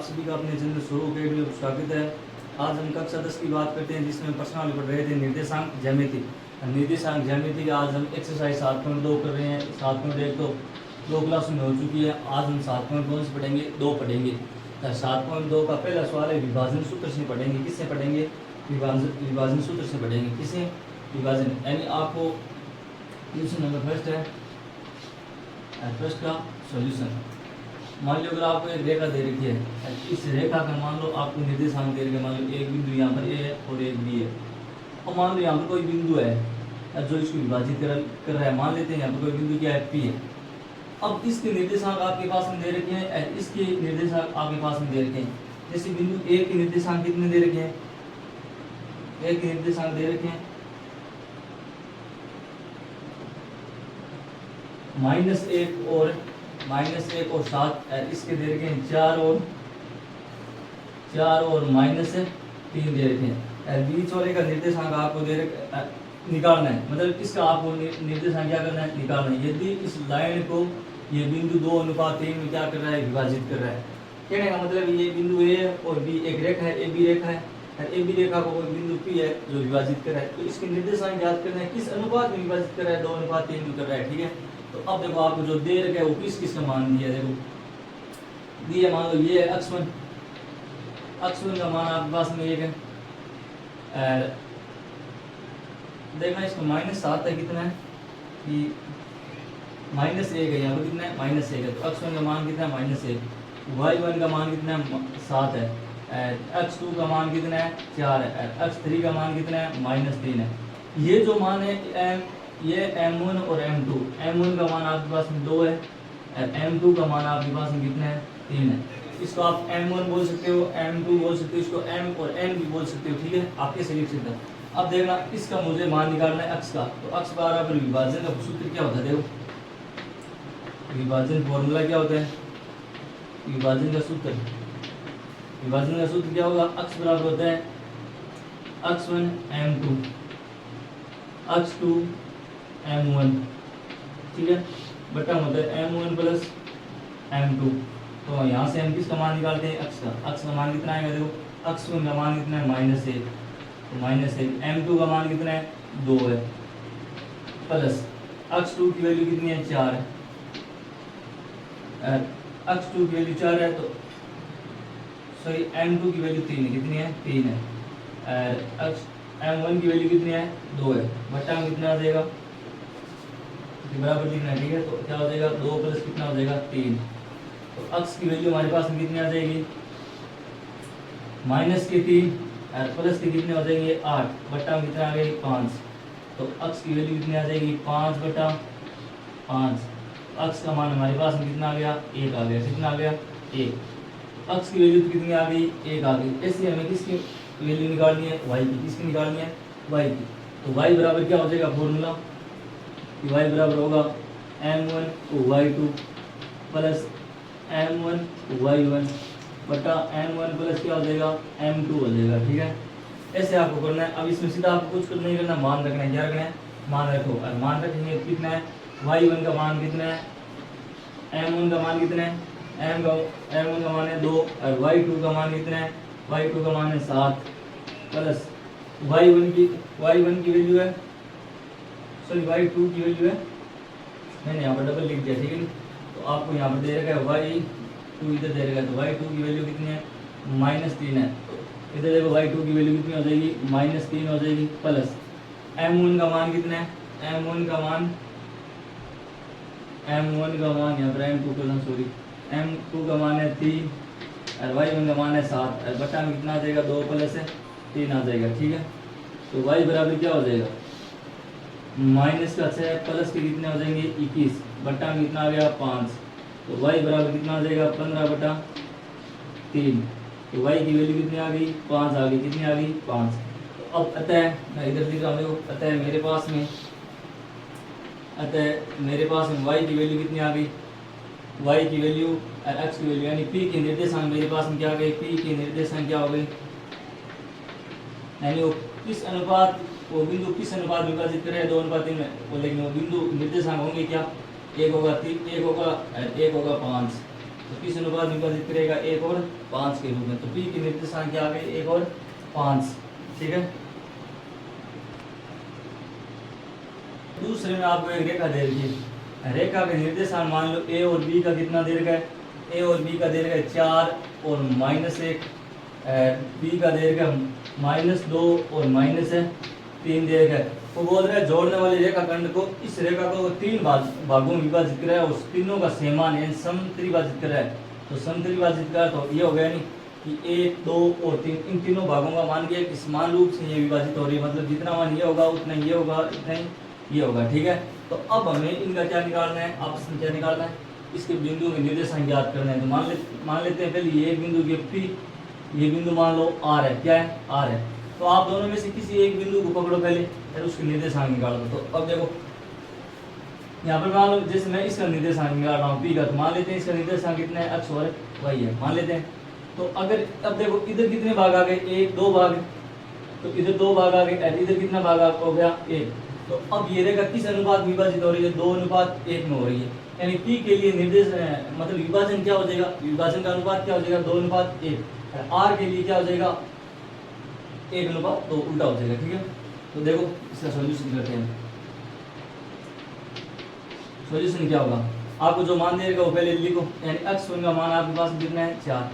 आप सभी का अपने चैनल स्वरूप अकेडमी में स्वागत है। आज हम कक्षा 10 की बात करते हैं, जिसमें प्रश्न पढ़ रहे थे निर्देशांक ज्यामिति। निर्देशांक ज्यामिति का आज हम एक्सरसाइज 7.2 कर रहे हैं। 7.1 तो 2 क्लास में हो चुकी है। आज हम 7.2 से पढ़ेंगे, 2 पढ़ेंगे। 7.2 का पहला सवाल है विभाजन सूत्र से पढ़ेंगे। किससे पढ़ेंगे? विभाजन सूत्र से पढ़ेंगे। किसे? विभाजन, यानी आपको क्वेश्चन नंबर फर्स्ट है, फर्स्ट का सॉल्यूशन। मान लो अगर आपको एक रेखा दे रखी है, इस रेखा का मान लो आपको निर्देशांक दे रखे, मान लो एक बिंदु यहाँ पर ए है और एक बी है। और मान लो यहाँ पर कोई बिंदु है जो इसको विभाजित कर रहा है। मान लेते हैं यहाँ पर कोई बिंदु क्या है, पी है। अब इसके निर्देशांक आपके पास में दे रखे हैं, इसके निर्देशांक आपके पास में दे रखे हैं। जैसे बिंदु ए के निर्देशांक कितने दे रखे हैं? ए के निर्देशांक दे रखे हैं -1 और -1 और 7। इसके दे रखे हैं 4 और -3 दे रखे हैं। बीच वाले का निर्देशांक आपको दे रखे निकालना है, मतलब इसका आपको निर्देशांक क्या करना है, निकालना है। यदि इस लाइन को ये बिंदु 2:3 में क्या कर रहा है, विभाजित कर रहा है। कहने का मतलब ये बिंदु ए और बी एक रेखा है, ए बी रेखा है। ए बी रेखा को कोई बिंदु पी है जो विभाजित कर रहा है, तो इसके निर्देशांक ज्ञात करना है। किस अनुपात में विभाजित कर रहा है? 2:3 में कर रहा है। ठीक है, तो अब देखो आपको जो दे रखा है वो किस का मान दिया है। देखो दिया, मान लो ये है x1 का मान आपके पास में एक है। देखना इसको -7 है, कितना है कि -1 है। यहाँ पर कितना है? -1 है। तो x1 का मान कितना है? -1। y1 का मान कितना है? 7 है। x2 का मान कितना है? 4 है। x3 का मान कितना है? -3 है। ये जो मान है ये m1 और m2। m1 का मान आपके पास में 2 है और m2 का मान आपके पास में कितना है? 3 है। इसको आप m1 बोल सकते हो, m2 बोल सकते हो, इसको m और n भी बोल सकते हो। ठीक है, आपके से लिख सकते हो। अब देखना इसका मुझे मान निकालना है x का। तो x बराबर विभाजन का सूत्र क्या होता है? देखो विभाजन फॉर्मूला क्या होता है, विभाजन का सूत्र क्या होगा? x बराबर होता है x1 m2 x2 m1, ठीक है, बटा होता है m1 प्लस m2। तो यहाँ से हम किसका मान निकालते हैं? x का मान कितना आएगा? देखो x1 का मान कितना है? -1, तो -1। m2 का मान कितना है? 2 है, प्लस x2 की वैल्यू कितनी है? 4 है। x2 की वैल्यू 4 है, तो सॉरी m2 की वैल्यू 3 है। कितनी है? 3 है। m1 की वैल्यू कितनी है? 2 है, बटा में कितना आ जाएगा? बराबर लिखना है। ठीक है, तो क्या हो जाएगा? 2 प्लस कितना हो जाएगा? 3। तो x की वैल्यू हमारे पास में कितनी आ जाएगी? -3 और प्लस के कितने हो जाएंगे? 8, बटा में कितना आ गई? 5। तो x की वैल्यू कितनी आ जाएगी? 5/5। x का मान हमारे पास में कितना आ गया? 1 आ गया। कितना आ गया? 1। x की वैल्यू कितनी आ गई? 1 आ गई। ऐसे हमें किसकी वैल्यू निकालनी है? y की। किसकी निकालनी है? y की। तो y बराबर क्या हो जाएगा फॉर्मूला? y बराबर होगा m1 y2 plus m1 y1 बटा m1 प्लस क्या हो जाएगा? m2 हो जाएगा। ठीक है, ऐसे आपको करना है। अब इसमें सीधा आपको कुछ नहीं करना, मान रखना है। क्या रखना है? मान रखो। और मान रखेंगे कितना है? y1 का मान कितना है? m1 का मान कितना है? m1 का मान है 2 और y2 का मान कितना है? y2 का मान है 7 प्लस y1 की वैल्यू है, सॉरी y2 की वैल्यू है, मैंने यहाँ पर डबल लिख दिया। ठीक है, तो आपको यहाँ पर दे रखा है y2, इधर दे रखा है। तो y2 की वैल्यू कितनी है? -3 है। तो इधर देखो y2 की वैल्यू कितनी हो जाएगी? -3 हो जाएगी, प्लस m1 का मान कितना है? m1 का मान यहाँ पर m2 का मान है 3 और y1 का मान है 7 और बटा में कितना आ जाएगा? 2 प्लस 3 आ जाएगा। ठीक है, तो y बराबर क्या हो जाएगा? -6 प्लस के कितने हो जाएंगे? 21, बटा में कितना आ गया? 5। तो y बराबर कितना आ जाएगा? 15/3। तो y की वैल्यू कितनी आ गई? 5 आ गई। कितनी आ गई? 5। तो अब अतः मैं इधर लिख रहा हूँ, अतः मेरे पास में y की वैल्यू कितनी आ गई? y की वैल्यू और x की वैल्यू, यानी p के निर्देशांक मेरे पास में क्या आ गए? p के निर्देशांक क्या हो गए? यानी वो किस अनुपात, वो बिंदु किस अनुपात विभाजित करे? 2:3 में। वो लेकिन वो बिंदु निर्देशांक होंगे क्या? 1 होगा 3, 1 होगा 5। तो किस अनुपात में विभाजित करेगा, 1 और 5 के रूप में। तो P की निर्देशांक क्या आ गई, 1 और 5। ठीक है। दूसरे में आपको एक रेखा दे रही है, रेखा के निर्देशांक मान लो A और B का कितना दे रखा है, A और B का दे रखा है 4 और -1, B का दे रखा है -2 और -3 दे रखा है। वो बोल रहा है जोड़ने वाली रेखा खंड को, इस रेखा को 3 भागों में विभाजित करा है और तीनों का समान है, समत्रिभाजित करा है। तो समत्रिभाजित करा तो ये हो गया नहीं कि 1, 2 और 3, इन तीनों भागों का मान गया कि समान रूप से ये विभाजित हो रही है, मतलब जितना मान ये होगा उतना ये होगा, इतना ही ये होगा। ठीक है। तो अब हमें इनका क्या निकालना है, आपस में क्या निकालना है, इसके बिंदुओं के निर्देशांक ज्ञात करना है। तो मान लेते हैं पहले ये बिंदु ये P, ये बिंदु मान लो R है, क्या है, R है। तो आप दोनों में से किसी एक बिंदु को पकड़ो पहले, फिर उसके निर्देशांक निकाल दो। तो अब देखो यहाँ पर मान लो जैसे मैं इसका निर्देशांक निकाल रहा हूँ P का, तो मान लेते हैं इसका निर्देशांक कितना है, x और y है, मान लेते हैं। तो अगर अब देखो इधर कितने भाग आ गए, 1, 2 भाग, तो इधर 2 भाग आ गए, इधर कितना भाग हो गया, 1। तो अब ये रेखा किस अनुपात विभाजित हो रही है, 2:1 में हो रही है। यानी P के लिए निर्देश मतलब विभाजन क्या हो जाएगा, विभाजन का अनुपात क्या हो जाएगा, 2:1। R के लिए क्या हो जाएगा, 1:2, उल्टा हो जाएगा। ठीक है। तो देखो इसका सॉल्यूशन करते हैं। सॉल्यूशन क्या होगा, आपको जो मान देगा वो पहले लिखो। यानी x1 का मान आपके पास कितना है, 4,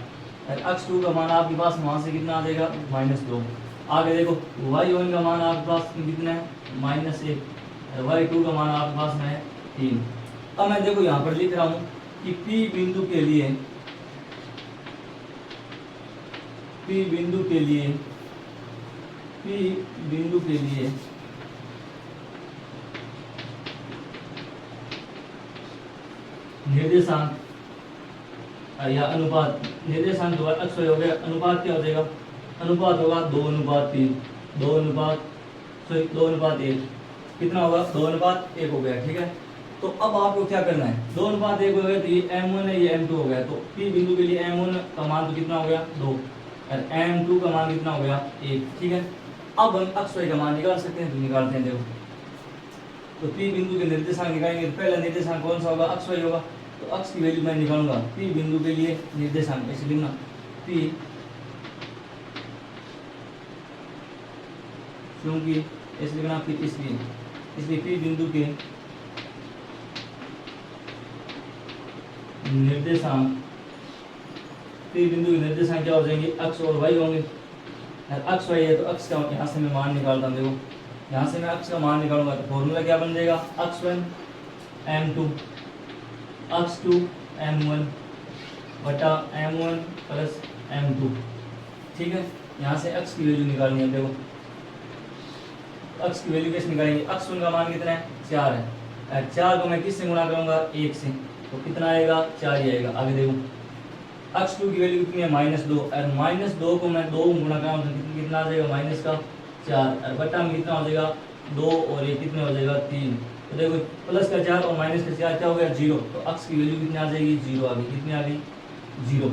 x2 का मान आपके पास वहां से कितना आ जाएगा, -2। आगे देखो y1 का मान आपके पास कितना है, -1, y2 का मान आपके पास में है 3। अब मैं देखो यहाँ पर लिख रहा हूँ कि P बिंदु के लिए, P बिंदु के लिए निर्देशांक या अनुपात, निर्देशांक जो x हो गया, अनुपात क्या हो जाएगा, अनुपात होगा 2:3, 2:1, कितना होगा, 2:1 हो गया। ठीक है। तो अब आपको क्या करना है, 2:1 हो गया तो ये m1 है, ये m2 हो गया। तो P बिंदु के लिए m1 का मान तो कितना हो गया, 2, और m2 का मान कितना हो गया, 1। ठीक है। अब हम x y का मान निकाल सकते हैं, तो निकालते हैं। देखो तो P बिंदु के निर्देशांक निकालेंगे, तो पहला निर्देशांक कौन सा होगा, x y होगा। तो x की वैल्यू मैं निकालूंगा, P बिंदु के लिए निर्देशांक ऐसे लिखना, P क्योंकि ऐसे लिखना P इसलिए P बिंदु के निर्देशांक, P बिंदु के निर्देशांक क्या हो जाएंगे, x और y होंगे। x y है तो x का यहाँ से मैं मान निकालता हूँ। देखो यहाँ से मैं x का मान निकालूंगा तो फॉर्मूला क्या बन जाएगा, x1 m2 x2 m1 बटा m1 प्लस m2। ठीक है। यहाँ से x की वैल्यू निकालनी है। देखो x की वैल्यू कैसे निकालेंगे, x1 का मान कितना है, 4 है, 4 को मैं किससे गुणा करूंगा, 1 से, तो कितना आएगा, 4 ही आएगा। आगे देखो x2 की वैल्यू कितनी है, -2, और -2 को मैं 2 गुणा करूँ तो कितना आ जाएगा, -4, और बटा में कितना हो जाएगा, 2 और ये कितने हो जाएगा, 3। तो देखो प्लस का 4 और माइनस का 4 क्या हो गया, 0। तो x की वैल्यू कितनी आ जाएगी, 0 आ गई। कितनी आ गई, 0।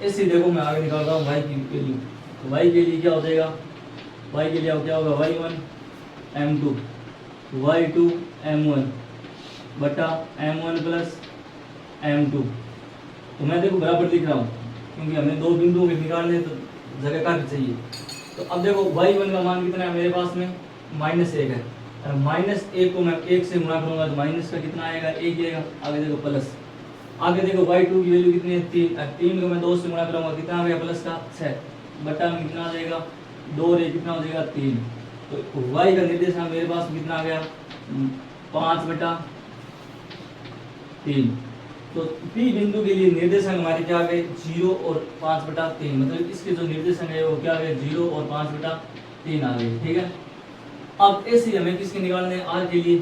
ऐसे देखो मैं आगे निकाल रहा हूँ y की वैल्यू। तो y के लिए क्या हो जाएगा, y के लिए क्या होगा, y1 m2 y2 m1 बटा m1 प्लस m2। तो मैं देखो बराबर लिख रहा हूँ क्योंकि हमें 2 बिंदुओं के निकालने तो जगह काफी चाहिए। तो अब देखो y1 का मान कितना है मेरे पास में, -1 है, और -1 को मैं 1 से गुणा करूंगा तो माइनस का कितना आएगा, 1 आएगा। आगे देखो प्लस, आगे देखो y2 की वैल्यू कितनी है, 3, और 3 को मैं 2 से गुणा करूंगा कितना आ गया, प्लस का 6, बटा में कितना आ जाएगा, 2 और 1 कितना हो जाएगा, 3। तो y का निर्देशांक मेरे पास कितना आ गया, 5/3। तो P बिंदु के लिए निर्देशांक हमारे क्या आ गए, 0 और 5/3, मतलब इसके जो निर्देशांक है वो क्या आ गए, 0 और 5/3 आ गए। ठीक है। अब ऐसे हमें किसके निकालने हैं, R के लिए।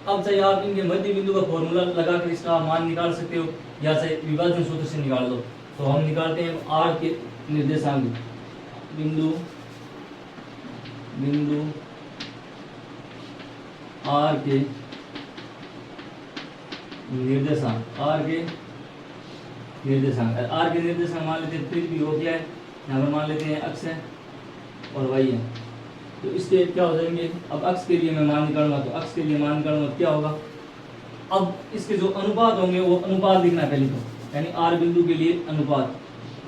अब चाहे आप इनके मध्य बिंदु का फॉर्मूला लगाकर इसका मान निकाल सकते हो, या चाहे विभाजन सूत्र से निकाल दो। तो हम निकालते हैं R के निर्देशांक, बिंदु R के निर्देशांक, R के निर्देशांक मान लेते हैं, फिर भी हो गया है, यहाँ पर मान लेते हैं x है और y है। तो इसके क्या हो जाएंगे, अब x के लिए मैं मान निकालूंगा, तो x के लिए मान निकालूंगा क्या होगा। अब इसके जो अनुपात होंगे वो अनुपात लिखना है पहले। तो यानी आर बिंदु के लिए अनुपात,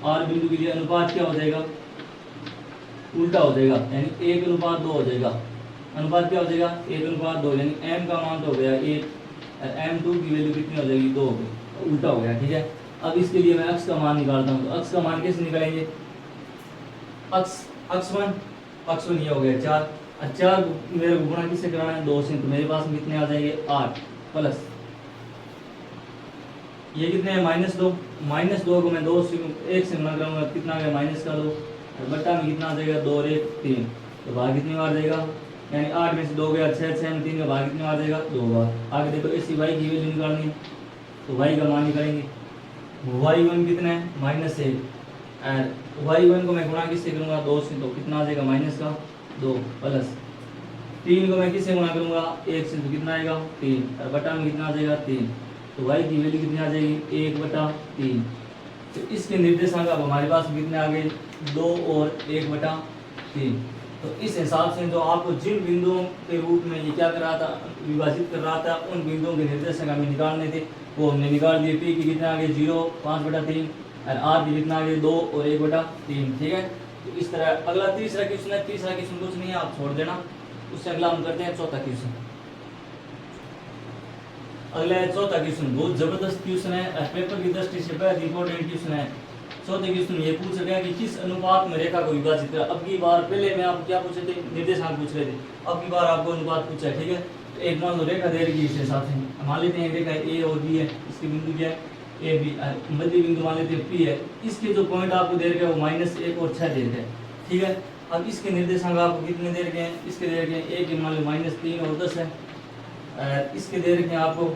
आर बिंदु के लिए अनुपात क्या हो जाएगा, उल्टा हो जाएगा, यानी 1:2 हो जाएगा। अनुपात क्या हो जाएगा, 1:2, यानी m का मान तो हो गया 1, m2 की वैल्यू कितनी हो जाएगी, 2 हो गई, उल्टा हो गया। ठीक है, अब इसके लिए मैं अक्स का मान निकालता हूँ, तो अक्स का मान कैसे निकालेंगे, x1 ये हो गया 4, और 4 मेरे को गुणा किससे कराना है, 2 से, तो मेरे पास में कितने आ जाएंगे 8, प्लस ये कितने हैं -2 को मैं 2 से 1 से गुणा करूँगा, कितना आ गया -2, और बट्टा में कितना आ जाएगा 2 और 1 3, तो भाग कितनी बार जाएगा, यानी 8 में से 2 गया 6, 6 में 3 का भाग कितनी बार जाएगा 2 बार। आगे देखो ऐसी y की वैल्यू निकालनी है, तो y का मान निकालेंगे, y1 कितना है -1, और y1 को मैं गुणा किससे करूँगा 2 से, तो कितना आ जाएगा -2, प्लस 3 को मैं किससे गुणा करूँगा 1 से, तो कितना आएगा 3, और बटा में कितना आ जाएगा 3, तो y की वैल्यू कितनी आ जाएगी 1/3। तो इसके निर्देशांक अब हमारे पास कितने आ गए 2 और 1/3। तो इस हिसाब से जो आपको जिन बिंदुओं के रूप में ये क्या कर रहा था, विभाजित कर रहा था, उन बिंदुओं के निर्देशांक हमें निकालने थे, वो हमने निकाल दिए। पी की कितना आ गए 0, 5/3, और आर की कितना आ गए 2 और 1/3। ठीक है, तो इस तरह अगला तीसरा क्वेश्चन है, तीसरा क्वेश्चन कुछ नहीं है, आप छोड़ देना, उससे अगला हम करते हैं चौथा क्वेश्चन। अगला है चौथा क्वेश्चन, बहुत जबरदस्त क्वेश्चन है, पेपर की दृष्टि से बहुत इंपॉर्टेंट क्वेश्चन है। चौथे क्वेश्चन ये पूछा गया कि किस अनुपात में रेखा को विभाजित करा। अब की बार पहले में आप क्या पूछे थे, निर्देशांक पूछ रहे थे, अब की बार आपको अनुपात पूछा है। ठीक है, तो एक मान लो रेखा दे रही है, इस हिसाब से मान लेते हैं रेखा ए और बी है, इसके बिंदु क्या है ए बी, मध्य बिंदु मान लेते हैं पी है, इसके जो पॉइंट आपको दे रखे हैं वो -1 और 6 दे रखे हैं। ठीक है, अब इसके निर्देशांक आपको कितने दे रखे हैं, इसके दे रखे हैं ए के मान लो -3 और 10 है, इसके दे रखे हैं आपको,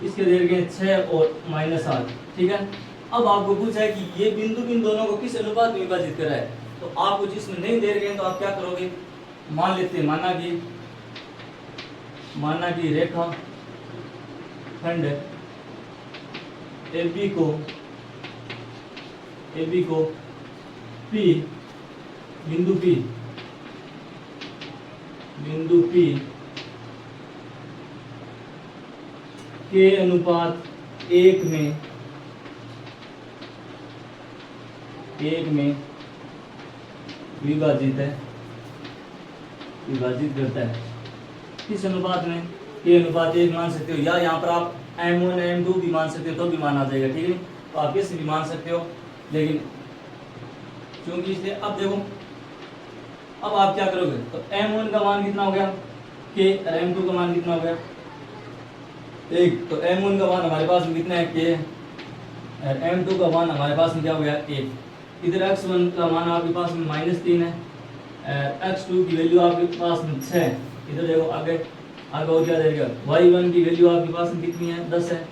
इसके दे रखे हैं 6 और -8। ठीक है, अब आपको पूछा है कि ये बिंदु इन दोनों को किस अनुपात में विभाजित करा है, तो आपको जिसमें नहीं दे रखे हैं तो आप क्या करोगे, मान लेते हैं माना कि रेखा खंड AB को P बिंदु P के अनुपात 1 में विभाजित करता है। किस अनुपात में, के अनुपात 1 मान सकते हो, या यहाँ पर आप M1 M2 भी मान सकते हो, तो भी मान आ जाएगा। ठीक है, तो आप कैसे भी मान सकते हो, लेकिन क्योंकि इसलिए अब देखो, अब आप क्या करोगे, तो M1 का मान कितना हो गया के, और M2 का मान कितना हो गया 1, तो M1 का मान हमारे पास में कितना है के, और M2 का मान हमारे पास में क्या हो गया 1। इधर x1 का मान आपके पास में -3 है, x2 की वैल्यू आपके पास में 6 है। इधर देखो आगे और क्या देगा, y1 की वैल्यू आपके पास में कितनी है 10 है,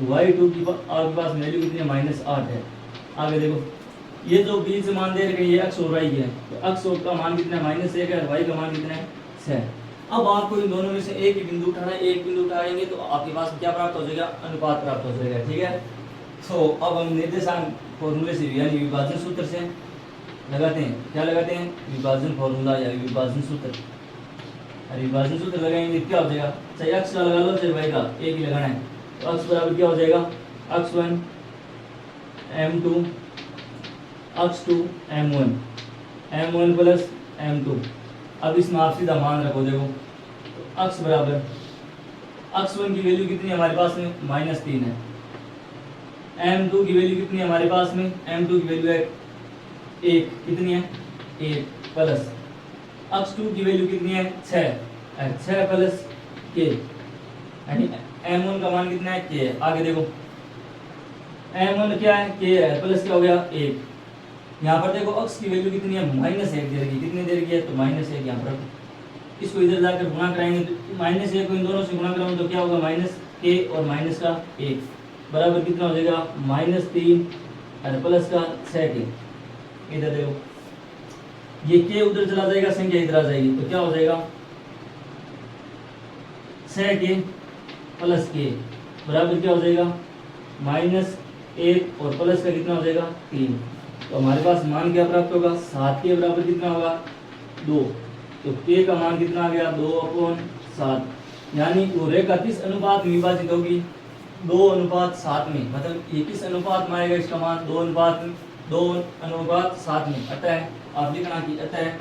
y2 की आपके पास वैल्यू कितनी है -8 है। आगे देखो ये जो बीच मान दे रखे हैं ये x और y की है, तो x का मान कितना है -1 है, और y का मान कितना है 6। अब आपको इन दोनों में से एक ही बिंदु उठाना है, एक बिंदु उठाएंगे तो आपके पास क्या प्राप्त हो जाएगा, अनुपात प्राप्त हो जाएगा। ठीक है, तो अब हम निर्देशांक फॉर्मूले से यानी विभाजन सूत्र से लगाते हैं, क्या लगाते हैं, विभाजन फॉर्मूला या विभाजन सूत्र। विभाजन सूत्र लगाएंगे क्या हो जाएगा, चाहे x का लगा लो चाहे y का, एक ही लगाना है। तो x बराबर क्या हो जाएगा, x1 m2 x2 m1 plus m2। अब इसमें आप सीधा मान रखो, देखो तो x बराबर x1 की वैल्यू कितनी है हमारे पास में -3 है, m2 की वैल्यू कितनी है हमारे पास में, m2 की वैल्यू है 1, कितनी है 1, प्लस x2 की वैल्यू कितनी है 6 प्लस k, यानी m1 का मान कितना है k है। आगे देखो m1 क्या है k है, प्लस क्या हो गया 1। यहाँ पर देखो x की वैल्यू कितनी है -1 दे रखी, कितनी दे रखी है, तो -1 यहाँ पर, इसको इधर जाकर गुणा कराएंगे तो -1 को इन दोनों से गुणा कराऊंगा तो क्या होगा -k और माइनस का 1 बराबर कितना हो जाएगा -3 और प्लस का 6k। इधर देखो ये k उधर चला जाएगा, संख्या इधर आ जाएगी, तो क्या हो जाएगा 6k प्लस k बराबर क्या हो जाएगा -1 और प्लस का कितना हो जाएगा 3। तो हमारे पास मान क्या प्राप्त होगा 7k बराबर कितना होगा 2। तो k का मान कितना आ गया 2/7, यानी वो रेखा किस अनुपात में विभाजित होगी, 2:7 में, मतलब ये किस अनुपात में आएगा, इसका मान 2:7 में। अतः आप लिखना कि अतः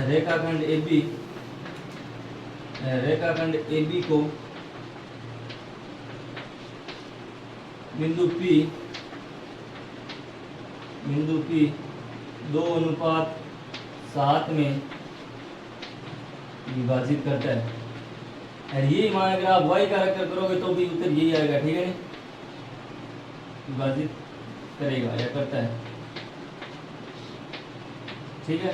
रेखाखंड AB को बिंदु P 2:7 में विभाजित करता है। और ये मान अगर आप y का रखकर करोगे तो भी उत्तर यही आएगा, ठीक है, विभाजित करेगा या करता है, ठीक है।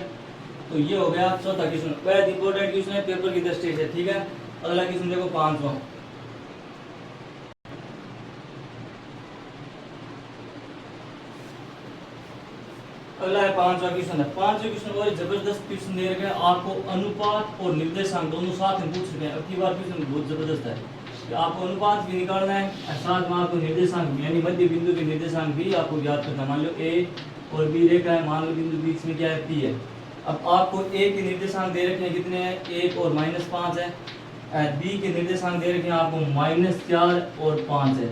तो ये हो गया चौथा क्वेश्चन, बहुत इंपॉर्टेंट क्वेश्चन है पेपर की दृष्टि से, ठीक है। अगला क्वेश्चन देखो 5वां। अगला है 5वां क्वेश्चन है। 5वें क्वेश्चन और जबरदस्त क्वेश्चन दे रखा है आपको, अनुपात और निर्देशांक दोनों साथ में पूछ रहे हैं। अब की बार क्वेश्चन बहुत जबरदस्त है कि आपको अनुपात भी निकालना है और साथ में आपको निर्देशांक यानी मध्य बिंदु के निर्देशांक भी आपको ज्ञात करना है। मान लो ए और बी रेखा है, मान लो बिंदु बीच में क्या है, पी है। अब आपको ए के निर्देशांक दे रखे हैं कितने हैं, 1 और -5 है। बी के निर्देशांक दे रखे हैं आपको -4 और 5 है,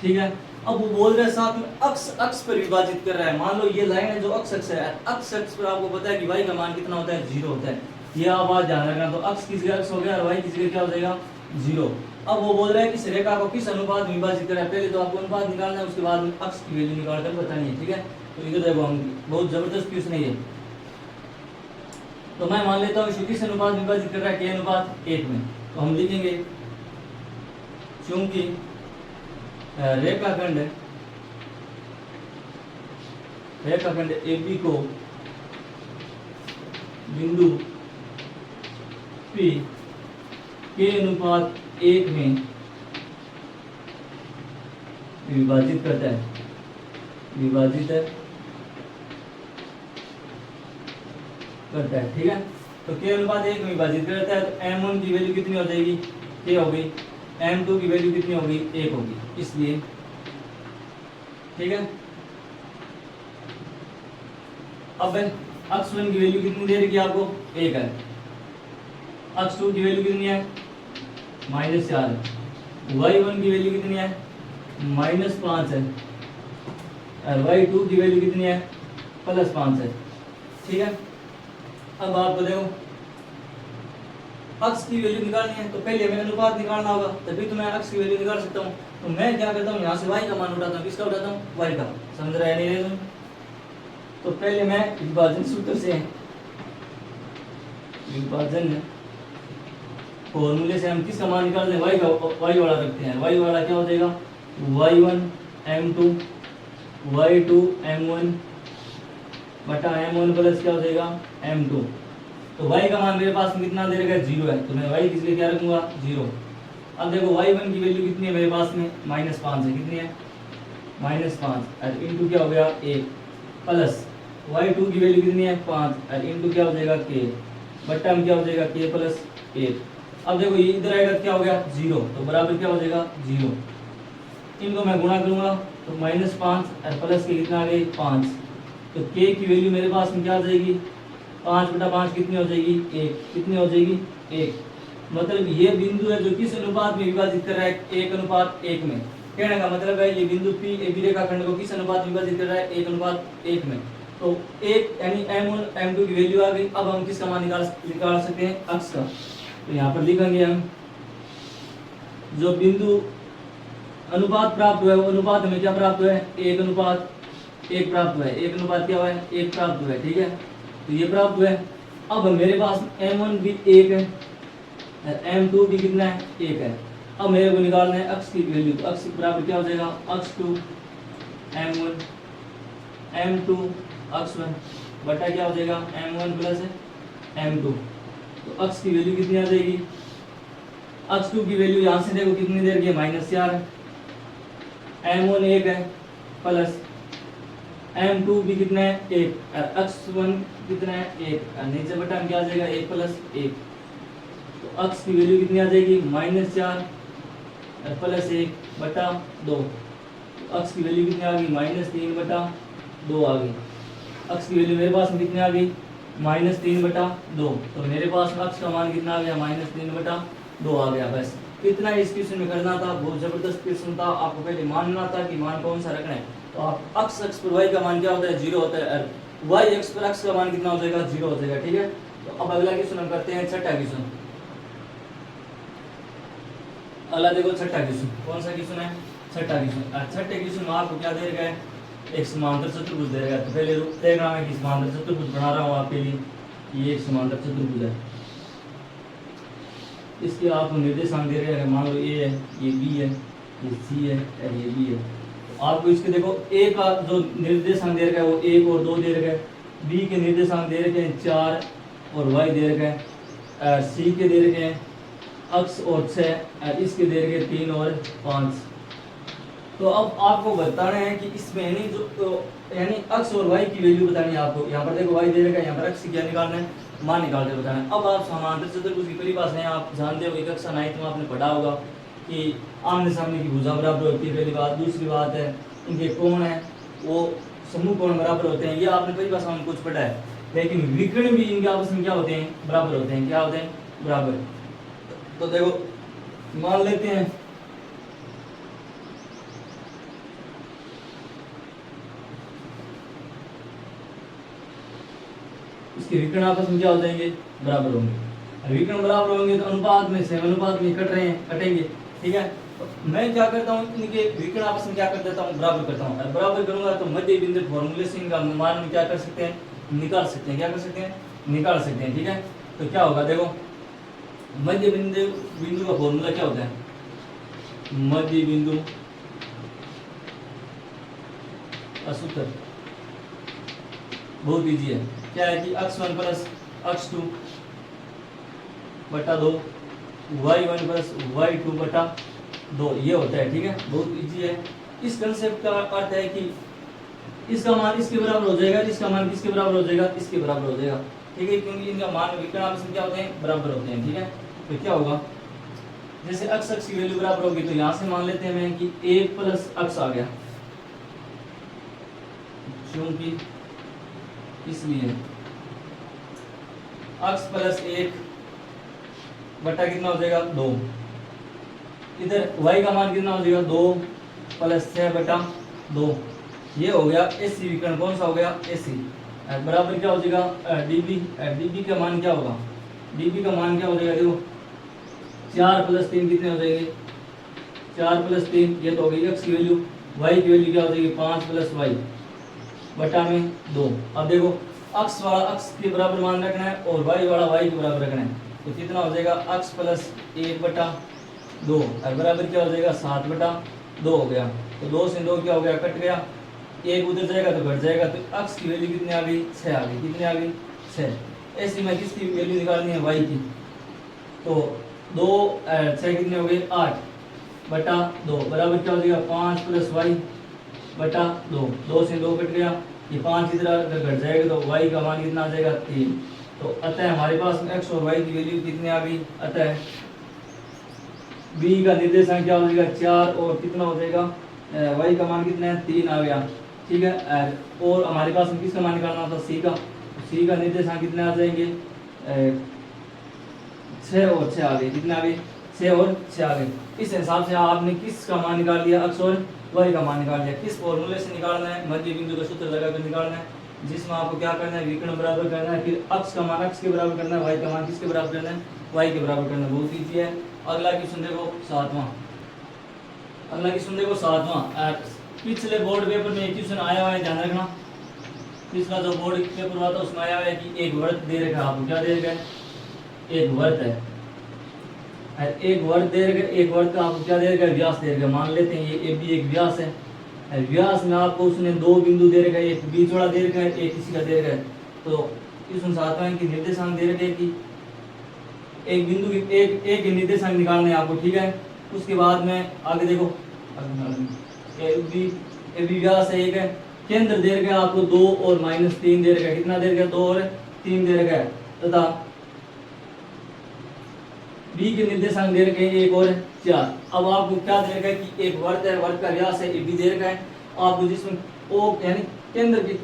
ठीक है। अब वो बोल रहे हैं साथ में अक्ष पर विभाजित कर रहा है। मान लो ये लाइन है जो अक्ष है, अक्ष पर आपको पता है कि y का मान कितना होता है, 0 होता है। ये आप बात ध्यान रखना। तो अक्ष किसी का अक्ष हो गया और y किसी का क्या हो जाएगा, 0। अब वो बोल रहा है कि इस रेखा को किस अनुपात में विभाजित कर रहा है। पहले तो आपको अनुपात निकालना है, उसके बाद में अक्ष की वैल्यू निकाल कर बतानी है, ठीक है। तो इधर देखो, हम बहुत जबरदस्त क्वेश्चन है ये। तो मैं मान लेता हूँ किस अनुपात में विभाजित कर रहा है, k अनुपात 1 में। तो हम लिखेंगे चूंकि रेखाखंड AB को बिंदु P k अनुपात 1 में विभाजित करता है, ठीक है। तो k अनुपात 1 में विभाजित करता है, तो m1 की वैल्यू कितनी हो जाएगी, k हो गई, m2 की वैल्यू कितनी होगी, 1 होगी, इसलिए, ठीक है। अब अक्ष 1 की वैल्यू कितनी दे रही है आपको, 1 है। अक्ष 2 की वैल्यू कितनी है, -4 है। y1 की वैल्यू कितनी है, -5 है। और y2 की वैल्यू कितनी है, +5 है, ठीक है। अब आपको देखो अक्ष की वैल्यू निकालनी है, तो पहले हमें अनुपात निकालना होगा, तभी तो मैं अक्ष की वैल्यू निकाल सकता हूँ। तो मैं क्या करता हूँ, यहाँ से y का मान उठाता हूँ। किसका उठाता हूँ, y का। समझ रहा है नहीं रहे तुम? तो पहले मैं विभाजन सूत्र से, विभाजन फॉर्मूले से हम किसका मान निकालते हैं, y का, y वाला रखते हैं। y वाला क्या हो जाएगा, y1 m2 y2 m1 बटा m1 प्लस क्या हो जाएगा, m2। तो y का मान मेरे पास कितना दे रखा है, 0 है। तो मैं y किस लिए क्या रखूंगा, 0। अब देखो y1 की वैल्यू कितनी है मेरे पास में, -5 है। कितनी है, -5 और इनटू क्या हो गया, 1 प्लस y2 की वैल्यू कितनी है, 5 और इनटू क्या हो जाएगा, k बट्टा में क्या हो जाएगा, k प्लस 1। अब देखो ये इधर आएगा, क्या हो गया, 0, तो बराबर क्या हो जाएगा, 0। इनको मैं गुणा करूंगा तो -5 और प्लस के कितना आ गई, 5। तो k की वैल्यू मेरे पास में क्या आ जाएगी, 5 बटा 5 कितनी हो जाएगी, 1। कितनी हो जाएगी, 1। मतलब ये बिंदु है जो किस अनुपात में विभाजित कर रहा है, 1:1 में। कहने का मतलब है ये बिंदु P AB रेखाखंड को किस अनुपात में विभाजित कर रहा है, 1:1 में। तो 1 यानी m1 m2 की वैल्यू आ गई। अब हम किसका मान निकाल सकते हैं, अक्ष का। तो यहाँ पर लिखेंगे हम जो बिंदु अनुपात प्राप्त हुआ है, वो अनुपात हमें क्या प्राप्त हुआ है, 1:1 प्राप्त हुआ है। 1 क्या हुआ है, 1 प्राप्त हुआ है, ठीक है। तो ये प्राप्त हुआ है। अब मेरे पास m1 भी 1 है, m2 भी कितना है, 1 है। अब मेरे को निकालना है अक्ष की वैल्यू। तो अक्ष बराबर क्या हो जाएगा, अक्ष 2 m1 m2 अक्ष 1 बटा क्या हो जाएगा, m1 प्लस m2। तो अक्ष की वैल्यू कितनी आ जाएगी, अक्ष 2 की वैल्यू यहाँ से देखो कितनी देर की है, -4 है। m1 1 है प्लस m2 भी कितना है, 1। अक्ष 1 कितना है, 1 और नीचे बटा में क्या आ जाएगा, 1 प्लस 1। तो अक्ष की वैल्यू कितनी आ जाएगी, -4 और प्लस 1 बटा 2। तो अक्ष की वैल्यू कितनी आ गई, -3 बटा 2 आ गई। अक्ष की वैल्यू मेरे पास में कितनी आ गई, -3 बटा 2। तो मेरे पास अक्ष का मान कितना आ गया, -3 बटा 2 आ गया। बस कितना इस क्वेश्चन में करना था, बहुत जबरदस्त क्वेश्चन था। आपको पहले मानना था कि मान कौन सा रखना है। तो आप अक्ष पर y का मान क्या होता है, 0 होता है, y अक्ष पर अक्ष का मान कितना हो जाएगा, 0 हो जाएगा, ठीक है। तो अब अगला क्वेश्चन हम करते हैं छठा क्वेश्चन। अगला देखो छठा क्वेश्चन, कौन सा क्वेश्चन है, छठा क्वेश्चन। छठे क्वेश्चन में आपको क्या दे रखा है, एक समांतर चतुर्भुज दे रखा है। तो पहले डायग्राम है कि समांतर चतुर्भुज बना रहा हूँ आपके लिए, ये एक समांतर चतुर्भुज है। इसके आपको निर्देशांक दे रहे हैं, मान लो ए है, ये बी है, ये सी है और ये बी है। तो आपको इसके देखो ए का जो निर्देशांक दे रखा है वो 1 और 2 दे रखा है, बी के निर्देशांक दे रखे हैं 4 और वाई दे रखा है, सी के दे रखे हैं अक्ष और 6, इसके दे रखे 3 और 5। तो अब आपको बताना है कि इसमें यानी जो तो यानी अक्ष और वाई की वैल्यू बतानी है आपको। यहाँ पर देखो वाई दे रखा है, यहाँ पर अक्ष क्या निकालना है, मान निकाल के बताना है। अब आप समांतर चतुर्भुज की परिभाषा है, आप जानते हो, कक्षा 9 में आपने पढ़ा होगा कि आमने सामने की भुजा बराबर होती है, पहली बात। दूसरी बात है इनके कोण है वो समूह कोण बराबर होते हैं, ये आपने परिभाषा में कुछ पढ़ा है। लेकिन विकर्ण भी इनके आपस में क्या होते हैं, बराबर होते हैं। क्या होते हैं, बराबर। तो देखो मान लेते हैं इसके विकर्ण आपस में क्या हो जाएंगे, बराबर होंगे। विकर्ण बराबर होंगे तो अनुपात में सेम अनुपात में कट रहे हैं, कटेंगे, ठीक है। तो मैं क्या करता हूँ, इनके विकर्ण आपस में क्या कर देता हूँ, बराबर करता हूँ। बराबर करूंगा तो मध्य बिंदु फॉर्मूले से इनका मान में क्या कर सकते हैं, निकाल सकते हैं। क्या कर सकते हैं, निकाल सकते हैं, ठीक है। तो क्या होगा, देखो मध्य बिंदु का फॉर्मूला क्या होता है, मध्य बिंदु का सूत्र बहुत इजी है। क्या है कि x1 प्लस x2 बटा 2, y1 प्लस y2 बटा 2, ये होता है, ठीक है। बहुत इजी है। इस कंसेप्ट का अर्थ है कि इसका मान इसके बराबर हो जाएगा, इसका मान किसके बराबर हो जाएगा, इसके बराबर हो जाएगा, ठीक है। क्योंकि इनका मान विकर्ण आपस में क्या होते हैं, बराबर होते हैं, ठीक है। तो क्या होगा, जैसे x अक्ष की वैल्यू बराबर होगी तो यहाँ से मान लेते हैं कि a प्लस x आ गया, क्योंकि इसलिए x प्लस 1 बटा कितना हो जाएगा, 2। इधर y का मान कितना हो जाएगा, 2 प्लस 6 बटा 2। ये हो गया एसी विकर्ण। कौन सा हो गया, एसी। बराबर क्या हो जाएगा, डीबी। डीबी का मान क्या होगा, डीबी का मान क्या हो जाएगा, देखो 4 प्लस 3 कितने हो जाएंगे, 4 प्लस 3, ये तो हो गई x की वैल्यू। y की वैल्यू क्या हो जाएगी, 5 प्लस y बटा में 2। अब देखो x वाला x के बराबर मान रखना है और y वाला y के बराबर रखना है। तो कितना हो जाएगा, x प्लस 1 बटा 2 और बराबर क्या हो जाएगा, 7 बटा 2 हो गया। तो 2 से 2 क्या हो गया, कट गया, 1 उधर जाएगा तो घट जाएगा। तो x की वैल्यू कितनी आ गई, 6 आ गई। कितनी आ गई, 6। ऐसे में किसकी वैल्यू निकालनी है, y की। तो 2 6 कितने हो गए, 8 बटा 2 बराबर क्या हो जाएगा, 5 प्लस y बटा 2। 2 से 2 कट गया, ये 5 इधर घट जाएगा तो y का मान कितना आ जाएगा, 3। तो अतः हमारे पास x और y की वैल्यू कितनी आ गई। अतः b का निर्देशांक क्या हो जाएगा, 4 और कितना हो जाएगा, y का मान कितना है, 3 आ गया, ठीक है। और हमारे पास किसका मान निकालना था, c का। c का निर्देशांक कितने आ जाएंगे, 6 और 6 आ गए। कितने आ गए, 6 और 6 आ गए। इस हिसाब से आपने किसका मान निकाल लिया, x और y का मान निकाल लिया। किस फॉर्मूले से निकालना है, मध्य बिंदु का सूत्र लगाकर निकालना है, जिसमें आपको क्या करना है, विकर्ण बराबर करना है, फिर x का मान x के बराबर करना है, y का मान किसके बराबर करना है, y के बराबर करना है। बहुत ईजी है। अगला क्वेश्चन देखो 7वां। अगला क्वेश्चन देखो 7वां। पिछले बोर्ड पेपर में एक क्वेश्चन आया हुआ है, ध्यान रखना। पिछला जो बोर्ड पेपर हुआ था उसमें आया हुआ है कि एक वर्त दे रखा है, आपको क्या दे रखा है, एक वर्त है। एक वर्त दे रखा है, एक वर्त का आपको क्या दे रखा है, व्यास दे रखा है। मान लेते हैं ये भी एक व्यास है। व्यास में आपको उसने 2 बिंदु दे रखा है, एक बीच वाला दे रखा है, एक किसी का दे रखा है। तो क्वेश्चन 7वां की निर्देशांक दे रखे हैं कि एक बिंदु की एक निर्देशांक निकालना है आपको, ठीक है। उसके बाद में आगे देखो ए बी व्यास है, एक है, केंद्र दे रखा है आपको 2 और -3 दे रखा है। कितना दे रखा है, 2 और 3 दे रखा है। तथा बी के निर्देशांक दे रखे हैं 1 और 4। अब आपको क्या दे रखा है कि एक वर्त है, वर्त का व्यास है, ए बी दे रखा है आपको, जिसमें ओ यानी केंद्र के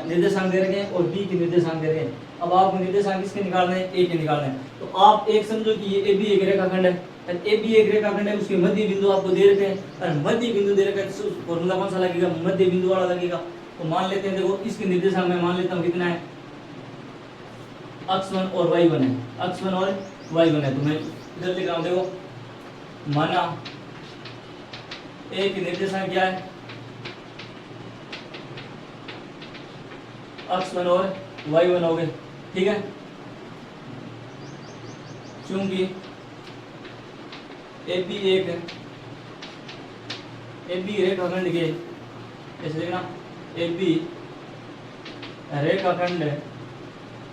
निर्देशांक दे रखे हैं और बी के निर्देशांक दे रखे हैं। अब आपको निर्देशांक किसके निकालने हैं, ए के निकालने हैं। तो आप एक समझो कि ये ए बी एक रेखाखंड है, ए बी एक रेखाखंड है, उसके मध्य बिंदु आपको दे रखे हैं, और मध्य बिंदु दे रखा है तो फॉर्मूला कौन सा लगेगा, मध्य बिंदु वाला लगेगा। तो मान लेते हैं, देखो इसके निर्देशांक में मान लेता हूँ कितना है, x1 और y1 है, x1 और y1 है। तो मैं इधर लिख रहा हूँ, देखो माना ए के निर्देशांक क्या है, x1 और y1 हो गए, ठीक है। चूंकि ए बी एक है, ए बी रेखाखंड के, ऐसे देखना, ए बी रेखाखंड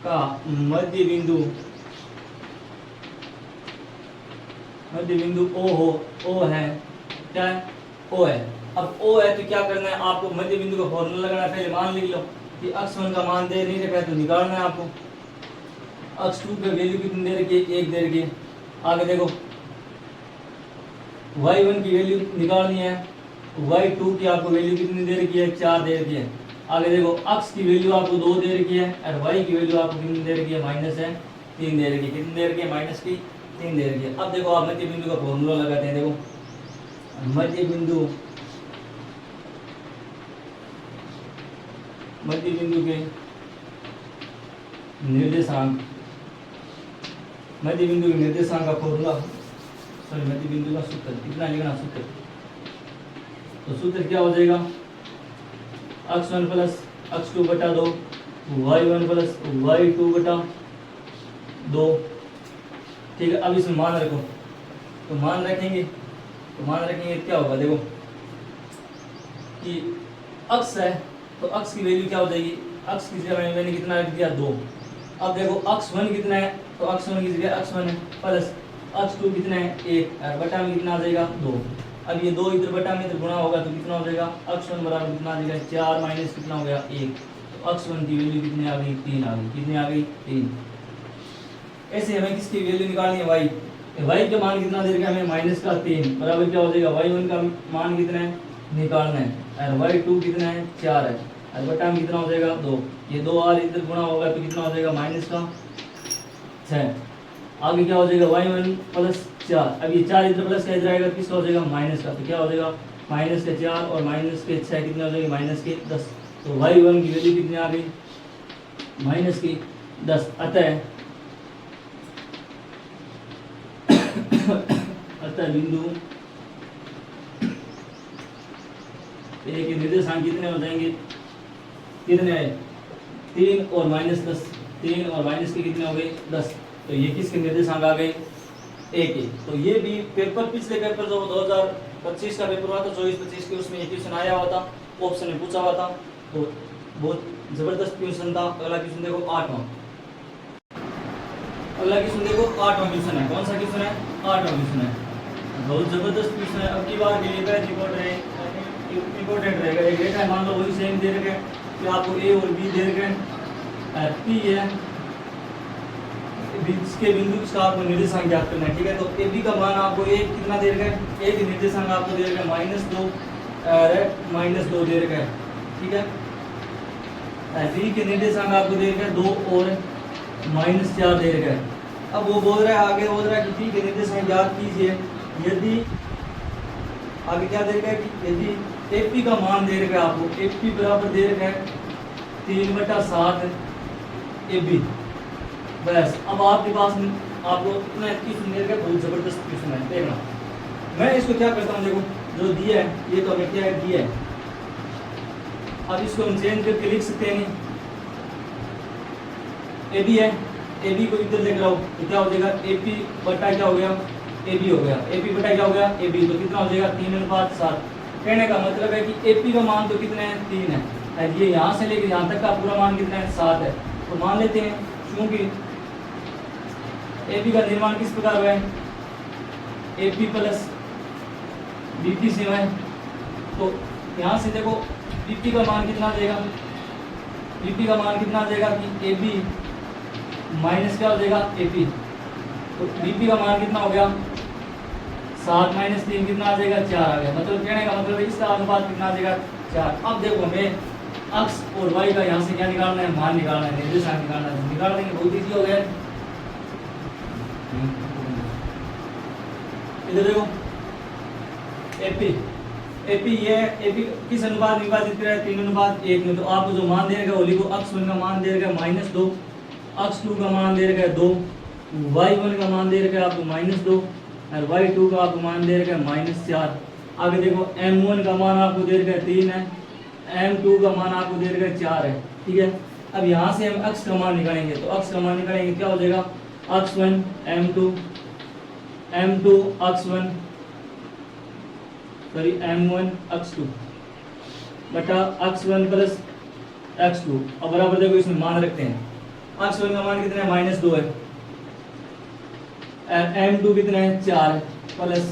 का मध्य बिंदु ओ है, क्या है, ओ है। अब ओ है तो क्या करना है आपको, मध्य बिंदु का फॉर्मूला लगाना है। पहले मान लिख लो कि x1 का मान दे नहीं रखा है तो निकालना है आपको, x2 का वैल्यू कितनी दे रखी है, 1 दे रखी है। आगे देखो y1 की वैल्यू निकालनी है, y2 की आपको वैल्यू कितनी दे रखी है, 4 दे रखी है। आगे देखो x की वैल्यू आपको 2 दे रखी है, और y की वैल्यू आपको कितनी दे रखी है, माइनस है 3 दे रखी है। कितनी दे रखी है, माइनस की 3 दे रखी है। अब देखो आप मध्य बिंदु का फॉर्मूला लगाते हैं, देखो मध्य बिंदु के निर्देशांक, मध्य बिंदु के निर्देशांक का फॉर्मूला, सॉरी मध्य बिंदु का सूत्र कितना लिखना, सूत्र, तो सूत्र क्या हो जाएगा, x1 प्लस x2 बटा 2, y1 प्लस y2 बटा 2, ठीक है। अब इसमें मान रखो, तो मान रखेंगे क्या होगा, देखो कि x है तो x की वैल्यू क्या हो जाएगी, x की जगह मैंने कितना रख दिया, 2। अब देखो x1 कितना है, तो x1 की जगह x1 है, प्लस x2 कितना है, 1, और बटा में कितना आ जाएगा, 2। अब ये 2 इधर बटा में इधर गुणा होगा तो कितना हो जाएगा, x1 बराबर कितना आ जाएगा, 4 माइनस कितना हो गया, 1। तो x1 की वैल्यू कितनी आ गई, 3 आ गई। कितनी आ गई, 3। ऐसे हमें किसकी वैल्यू निकालनी है, y का मान कितना दे रखा है हमें, माइनस का 3 बराबर क्या हो जाएगा, y1 का मान कितना है, निकालना है, और y2 कितना है, 4 है, और बटा में कितना हो जाएगा, 2। ये 2 और इधर गुणा होगा तो कितना हो जाएगा, माइनस का 6। आगे क्या हो जाएगा, y1 प्लस 4, अब ये 4 इधर प्लस का इधर आएगा तो किसका हो जाएगा, माइनस का, तो क्या हो जाएगा, माइनस के 4 और माइनस के 6 कितने हो जाएगा, माइनस के 10। तो y1 की वैल्यू कितनी आ गई, माइनस की 10। अतः बिंदु ए के निर्देशांक कितने हो जाएंगे, कितने आए, 3 और माइनस 10, 3 और माइनस के कितने हो गए, 10। तो ये किसके निर्देशांक आ गए, ए के। तो ये भी पेपर, पिछले पेपर जो 2025 का पेपर हुआ था, 24-25 के, उसमें ये क्वेश्चन आया हुआ था, ऑप्शन में पूछा हुआ था, तो बहुत जबरदस्त क्वेश्चन था। अगला क्वेश्चन देखो 8वां, अगला क्वेश्चन देखो 8वां क्वेश्चन है। कौन सा क्वेश्चन है, 8वां क्वेश्चन है, बहुत जबरदस्त क्वेश्चन है। अब की बार के लिए बैच इंपॉर्टेंट रहेगा। एक रेखा मान लो वही सेम दे रखे कि आपको ए और बी दे रखे, पी है, इसके बिंदु का आपको निर्देशांक ज्ञात करना है, ठीक है। तो ए बी का मान आपको ए कितना दे रखा है, ए के निर्देशांक आपको दे रखा है -2 दे रखा है, ठीक है। बी के निर्देशांक आपको दे रखा है 2 और -4 दे रखा है। अब वो बोल रहा है, आगे बोल रहा है कि बी के निर्देशांक ज्ञात कीजिए यदि, आगे क्या दे रखा है कि यदि एपी का मान दे रखा है आपको, एपी बराबर दे रखा है 3/7 एबी। बस अब आपके पास आपको इतना क्वेश्चन दे रखा है, बहुत जबरदस्त क्वेश्चन है, देखना। मैं इसको क्या करता हूँ, देखो जो दिया है ये तो हमें क्या है, दिया है। अब इसको हम चेंज करके लिख सकते हैं, ए बी है, ए बी को इधर लेकर आओ तो क्या हो जाएगा, ए पी बटा क्या हो गया, ए बी हो गया। ए पी बटा क्या हो गया, ए बी, तो कितना हो जाएगा 3/7। कहने का मतलब है कि ए पी का मान तो कितना है, 3 है, ये यहाँ से लेकर यहाँ तक का पूरा मान कितना है, 7 है। तो मान लेते हैं क्योंकि ए पी का निर्माण किस प्रकार हुआ है, A P plus B P से है, तो यहाँ से देखो बी पी का मान कितना आ जाएगा, बी पी का मान कितना आ जाएगा कि ए बी माइनस क्या हो जाएगा, ए पी। तो बी पी का मान कितना हो गया, 7 - 3 कितना आ जाएगा, 4 आ गया। मतलब कहने का मतलब इसका अनुपात कितना आ जाएगा, 4। अब देखो हमें x और y का यहाँ से क्या निकालना है, मान निकालना है, निर्देशांक निकालना है। निकाल देंगे, बहुत ईजी हो गया। इधर देखो एपी एपी ये एपी किस अनुपात में विभाजित करा है 3:1 में। तो आपको जो मान दे रखा है वो लिखो। अक्ष 1 का मान दे रखा है -2, अक्ष 2 का मान दे रखा है 2, y1 का मान दे रखा है आपको -2 और y2 का आपको मान दे रखा है -4। आगे देखो m1 का मान आपको दे रखा है 3 है, m2 का मान आपको दे रखा है 4 है। ठीक है, अब यहाँ से हम अक्ष का मान निकालेंगे। तो अक्ष का मान निकालेंगे क्या हो जाएगा, अक्ष 1 m2 अक्ष 1 सॉरी m1 अक्ष 2 बटा अक्ष 1 प्लस अक्ष 2। अब बराबर देखो इसमें मान रखते हैं। अक्ष 1 का मान कितना है -2 है, m2 कितना है 4 है, प्लस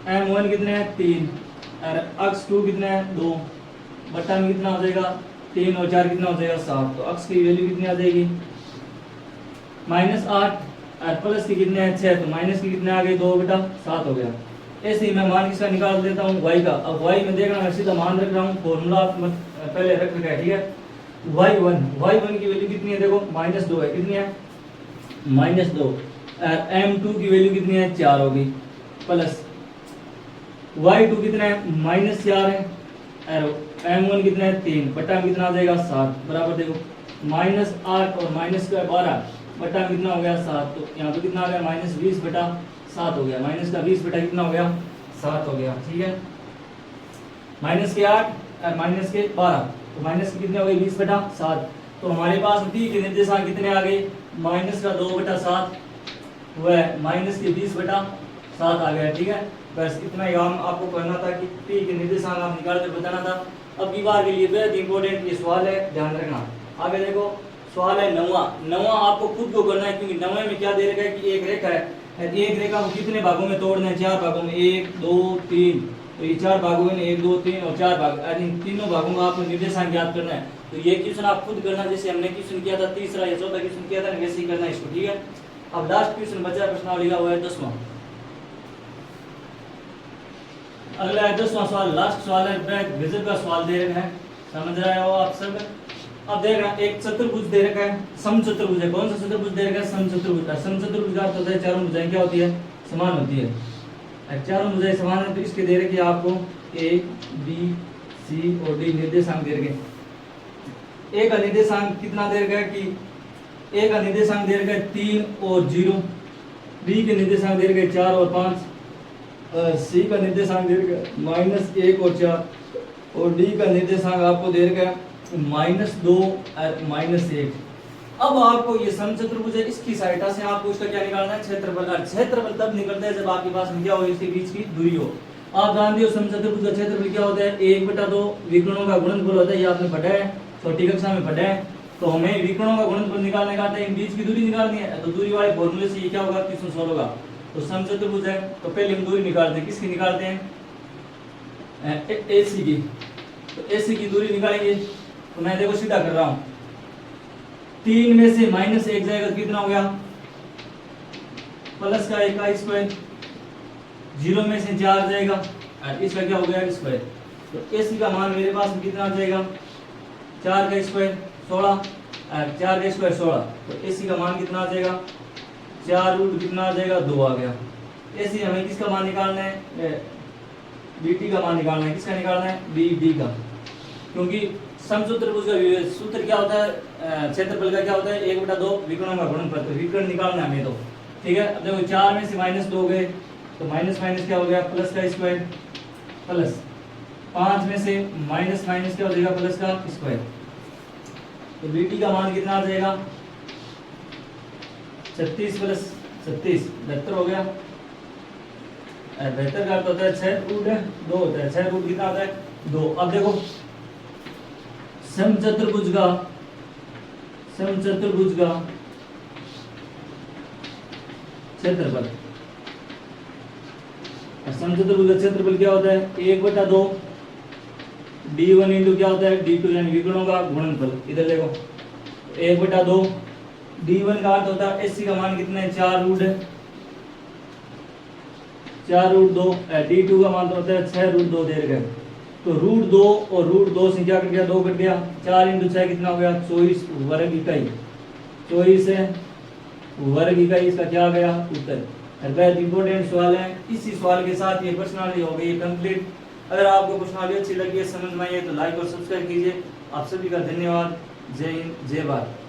m1 कितना है 3 और अक्ष 2 कितना है 2 बटा में कितना हो जाएगा 3 और 4 कितना हो जाएगा 7। तो अक्ष की वैल्यू कितनी आ जाएगी -8 और प्लस की कितने हैं 6, तो माइनस की कितने आ गए 2 बटा 7 हो गया। ऐसे ही मैं मान किसका निकाल देता हूँ y का। अब y में देखना मैं सीधा मान रख रहा हूँ, फॉर्मूला पहले रख रखा है। ठीक है, y1 की वैल्यू कितनी है देखो -2 है, कितनी है -2। m2 की वैल्यू कितनी है 4 होगी, प्लस y2 कितना है -4 है और m1 कितना है 3 बटा में कितना आ जाएगा 7। बराबर देखो -8 और -12 बटा में कितना हो गया 7। तो यहाँ पे कितना आ गया -20 बटा 7 हो गया। माइनस का 20 बटा कितना हो गया 7 हो गया। ठीक है, -8 और -12 तो माइनस की कितने हो गए 20 बटा 7। तो हमारे पास p के निर्देशांक कितने आ गए -2 बटा 7 वह -20 बटा 7 आ गया। ठीक है, बस इतना ही काम आपको करना था कि p के निर्देशांक आप निकाल कर बताना था। अब की बार के लिए बेहद इंपॉर्टेंट ये सवाल है, ध्यान रखना। आगे देखो सवाल है 9वां आपको खुद को करना है, क्योंकि 9वें में क्या दे रखा है कि एक रेखा है, एक रेखा को कितने भागों में तोड़ना है 4 भागों में, 1 2 3। तो ये 4 भागों में 1 2 3 और 4 भाग, इन तीनों भागों का आपको निर्देशांक ज्ञात करना है। तो ये क्वेश्चन आप खुद करना, जैसे हमने क्वेश्चन किया था तीसरा या चौथा क्वेश्चन किया था, वैसे ही करना है इसको। ठीक है, अब लास्ट क्वेश्चन बचा प्रश्नावली का, वो है 10वां। अगला है 10वां सवाल, लास्ट सवाल है, गजब का सवाल दे रखा है, समझ रहे हो आप सब। अब देख रहा एक चतुर्भुज दे रखा है, समचतुर्भुज है। कौन सा चतुर्भुज दे रखा है, समचतुर्भुज का। समचतुर्भुज का अर्थ होता है चारों भुजाएं क्या होती है, समान होती है। चारों भुजाएं समान है तो इसके दे रखे आपको ए बी सी और डी निर्देशांक दे रखे। ए का निर्देशांक कितना दे रखा है कि ए का निर्देशांक दे रखा है 3 और 0, बी के निर्देशांक दे रखे 4 और 5, सी का निर्देशांक दे रखा है -1 और 4 और डी का निर्देशांक आपको दे रखा है -2 और -1। अब आपको ये समचतुर्भुज है, इसकी सहायता से आपको इसका क्या निकालना है, क्षेत्रफल। और क्षेत्रफल तब निकलता है जब आपके पास क्या हो, इसके बीच की दूरी हो। आप जानते हो समचतुर्भुज का क्षेत्रफल क्या होता है, 1/2 विकर्णों का गुणनफल होता है। ये आपने पढ़ा है, छोटी कक्षा में पढ़ा है। तो हमें विकर्णों का गुणनफल निकालने का आता है, इन बीच की दूरी निकालनी है। तो दूरी वाले फॉर्मूले से ये क्या होगा, क्वेश्चन सॉल्व होगा। तो समचतुर्भुज है तो पहले हम दूरी निकालते हैं। किसकी निकालते हैं, AC की। तो AC की दूरी निकालेंगे। तो मैं देखो सीधा कर रहा हूं, 3 में से -1 जाएगा तो कितना हो गया, प्लस का 1 का स्क्वायर। 0 में से 4 जाएगा और इसका क्या हो गया स्क्वायर। तो AC का मान मेरे पास में कितना आ जाएगा, 4 का स्क्वायर 16 और 4 का स्क्वायर 16। तो AC का मान कितना आ जाएगा, 4 रूट कितना आ जाएगा 2 आ गया। AC हमें किसका मान निकालना है, BT का मान निकालना है। किसका निकालना है, BD का। क्योंकि समचतुर्भुज का सूत्र क्या होता है, क्षेत्रफल का क्या होता है, 1/2 विकर्णों का गुणनफल। तो विकर्ण निकालना है हमें तो। ठीक है, अब देखो 4 में से -2 गए तो माइनस क्या हो गया, प्लस का स्क्वायर, प्लस 5 में से माइनस क्या हो जाएगा, प्लस का स्क्वायर। तो BT का मान कितना आ जाएगा, 36 प्लस 36 72 हो गया। 72 का अर्थ होता है 6 रूट 2 होता है। 6 रूट कितना आता है 2। अब देखो समचतुर्भुज का क्षेत्रफल, समचतुर्भुज का क्षेत्रफल क्या होता है, 1/2 d1 इंटू क्या होता है d2, यानी विकर्णों का गुणनफल। इधर देखो 1/2 d1 का अर्थ होता है AC का मान कितना है, 4 रूट 2। d2 का मान तो होता है 6 रूट 2 दे रखा है। तो रूट 2 और रूट 2 से क्या कट गया, 2 कट गया। 4 इंटू 6 कितना हो गया, 24 वर्ग इकाई। 24 है वर्ग इकाई, इसका क्या आ गया उत्तर। बेहद इंपॉर्टेंट सवाल है। इसी सवाल के साथ ये प्रश्नावली हो गई कंप्लीट। अगर आपको प्रश्नावली अच्छी लगी है, समझ में आई है तो लाइक और सब्सक्राइब कीजिए। आप सभी का धन्यवाद। जय हिंद, जय भारत।